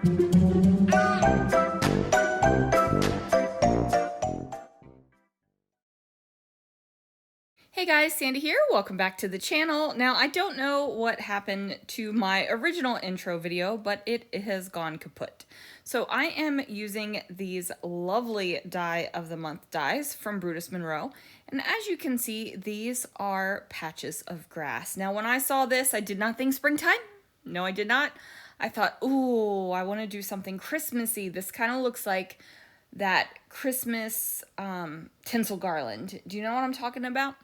Hey guys, Sandy here. Welcome back to the channel. Now, I don't know what happened to my original intro video, but it has gone kaput. So I am using these lovely Die of the Month dies from Brutus Monroe. And as you can see, these are patches of grass. Now, when I saw this, I did not think springtime. No, I did not. I thought, ooh, I want to do something Christmassy. This kind of looks like that Christmas tinsel garland. Do you know what I'm talking about?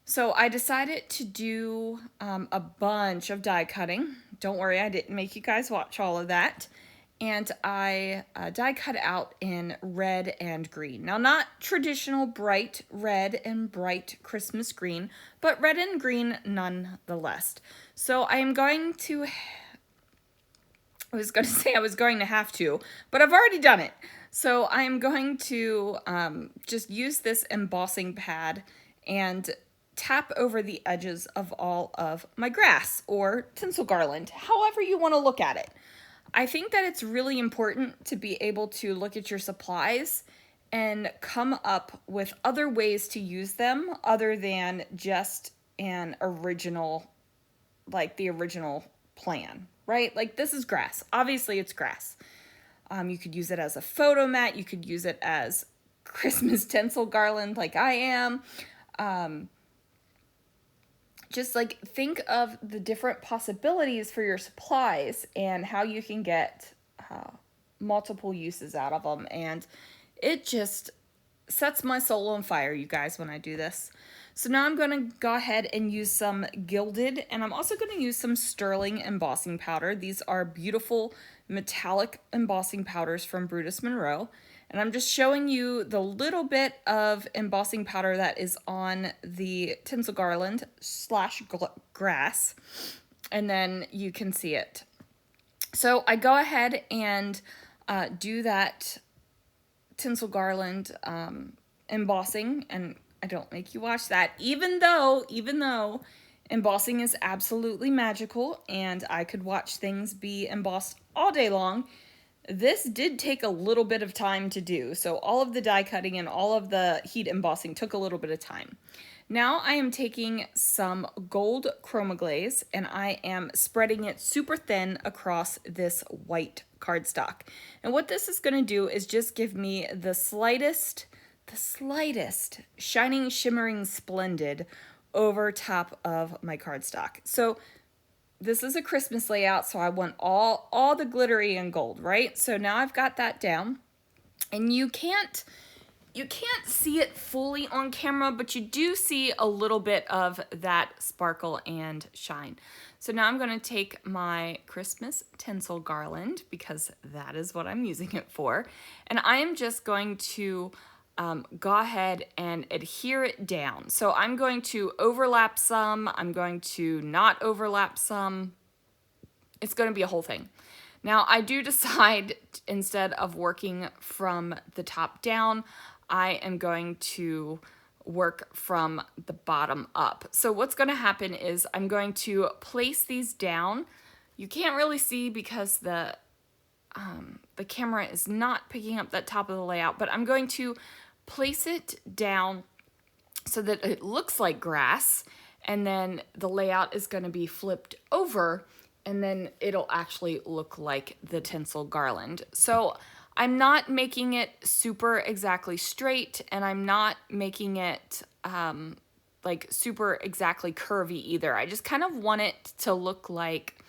So I decided to do a bunch of die cutting. Don't worry, I didn't make you guys watch all of that. And I die cut out in red and green. Now, not traditional bright red and bright Christmas green, but red and green nonetheless. So I am going to, I was going to say I was going to have to, but I've already done it. So I am going to just use this embossing pad and tap over the edges of all of my grass or tinsel garland, however you want to look at it. I think that it's really important to be able to look at your supplies and come up with other ways to use them other than just an original, like the original plan, right? Like this is grass. Obviously it's grass. You could use it as a photo mat. You could use it as Christmas tinsel garland like I am. Just like think of the different possibilities for your supplies and how you can get multiple uses out of them. And it just sets my soul on fire, you guys, when I do this. So now I'm going to go ahead and use some gilded, and I'm also going to use some sterling embossing powder. These are beautiful metallic embossing powders from Brutus Monroe. And I'm just showing you the little bit of embossing powder that is on the tinsel garland / grass, and then you can see it. So I go ahead and do that tinsel garland embossing, and I don't make you watch that, even though embossing is absolutely magical and I could watch things be embossed all day long. This did take a little bit of time to do, so all of the die cutting and all of the heat embossing took a little bit of time. Now I am taking some gold Chroma Glaze and I am spreading it super thin across this white cardstock. And what this is going to do is just give me the slightest shining, shimmering, splendid over top of my cardstock. So this is a Christmas layout, so I want all the glittery and gold, right? So now I've got that down, and you can't see it fully on camera, but you do see a little bit of that sparkle and shine. So now I'm going to take my Christmas tinsel garland, because that is what I'm using it for, and I am just going to go ahead and adhere it down. So I'm going to overlap some, I'm going to not overlap some. It's going to be a whole thing. Now I do decide, instead of working from the top down, I am going to work from the bottom up. So what's going to happen is I'm going to place these down. You can't really see because the camera is not picking up that top of the layout, but I'm going to place it down so that it looks like grass, and then the layout is going to be flipped over, and then it'll actually look like the tinsel garland. So I'm not making it super exactly straight, and I'm not making it like super exactly curvy either. I just kind of want it to look like,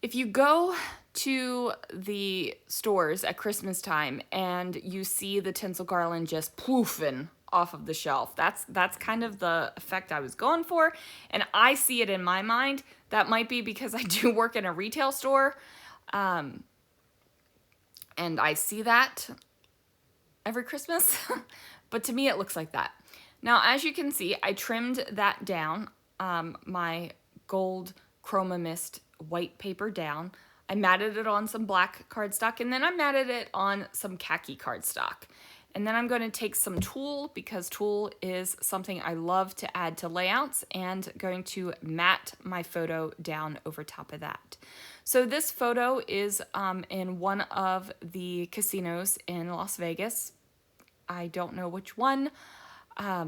if you go to the stores at Christmas time and you see the tinsel garland just poofing off of the shelf, that's kind of the effect I was going for, and I see it in my mind. That might be because I do work in a retail store, and I see that every Christmas, but to me it looks like that. Now, as you can see, I trimmed that down, my gold Chroma Mist white paper down. I matted it on some black cardstock, and then I matted it on some khaki cardstock. And then I'm going to take some tulle, because tulle is something I love to add to layouts, and going to mat my photo down over top of that. So this photo is in one of the casinos in Las Vegas. I don't know which one. I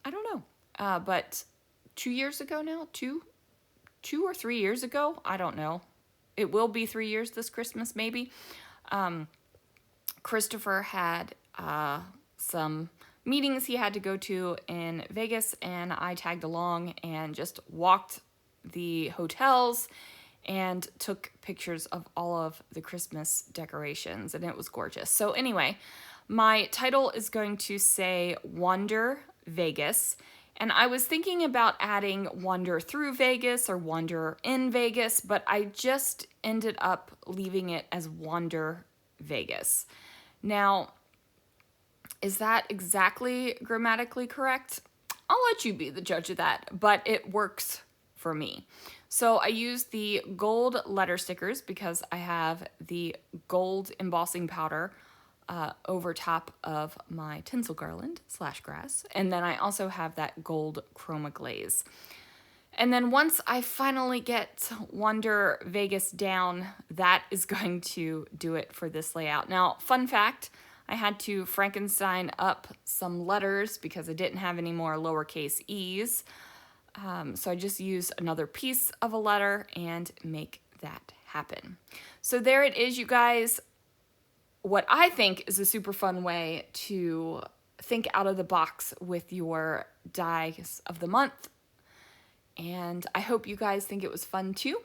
don't know. But 2 years ago now, two or 3 years ago, I don't know. It will be 3 years this Christmas, maybe. Christopher had some meetings he had to go to in Vegas, and I tagged along and just walked the hotels and took pictures of all of the Christmas decorations, and it was gorgeous. So anyway, my title is going to say Wander Vegas, and I was thinking about adding Wander Through Vegas or Wander in Vegas, but I just ended up leaving it as Wander Vegas. Now, is that exactly grammatically correct? I'll let you be the judge of that, but it works for me. So I used the gold letter stickers because I have the gold embossing powder over top of my tinsel garland / grass. And then I also have that gold Chroma Glaze. And then once I finally get Wander Vegas down, that is going to do it for this layout. Now, fun fact, I had to Frankenstein up some letters because I didn't have any more lowercase e's. So I just used another piece of a letter and make that happen. So there it is, you guys. What I think is a super fun way to think out of the box with your dies of the month. And I hope you guys think it was fun too.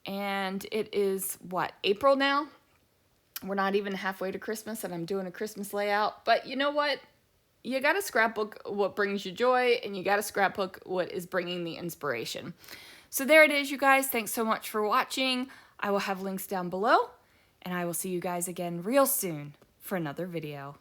And it is, what, April now? We're not even halfway to Christmas and I'm doing a Christmas layout. But you know what? You got to scrapbook what brings you joy, and you got to scrapbook what is bringing the inspiration. So there it is, you guys. Thanks so much for watching. I will have links down below, and I will see you guys again real soon for another video.